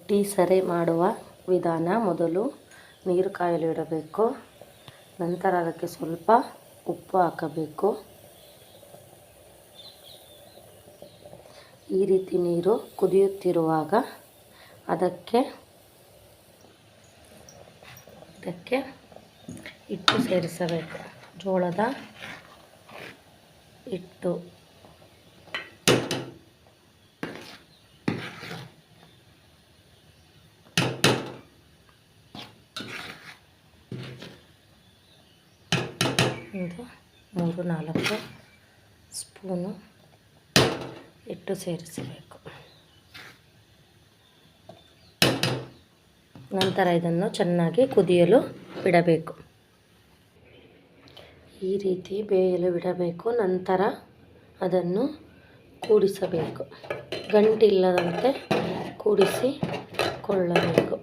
Tea ಸರಿ ಮಾಡುವ ವಿಧಾನ. ಮೊದಲು ನೀರು ಕಾಯಲು ಇಡಬೇಕು. ನಂತರ ಅದಕ್ಕೆ ಸ್ವಲ್ಪ ಉಪ್ಪು ಹಾಕಬೇಕು. ಈ ರೀತಿ ನೀರು ಕುದಿಯುತ್ತಿರುವಾಗ ಅದಕ್ಕೆ ಹಿಟ್ಟು ಸೇರಿಸಬೇಕು. ಜೋಳದ ಹಿಟ್ಟು. ಒಂದು 3-4 ಸ್ಪೂನು ಹಿಟ್ಟು ಸೇರಿಸಬೇಕು. ನಂತರ ಇದನ್ನು ಚೆನ್ನಾಗಿ ಕುದಿಯಲು ಬಿಡಬೇಕು. ಈ ರೀತಿ ಬೇಯಲು ಬಿಡಬೇಕು. ನಂತರ ಅದನ್ನು ಕೂಡಿಸಬೇಕು. ಗಂಟಿಲ್ಲದಂತೆ ಕೂಡಿಸಿಕೊಳ್ಳಬೇಕು.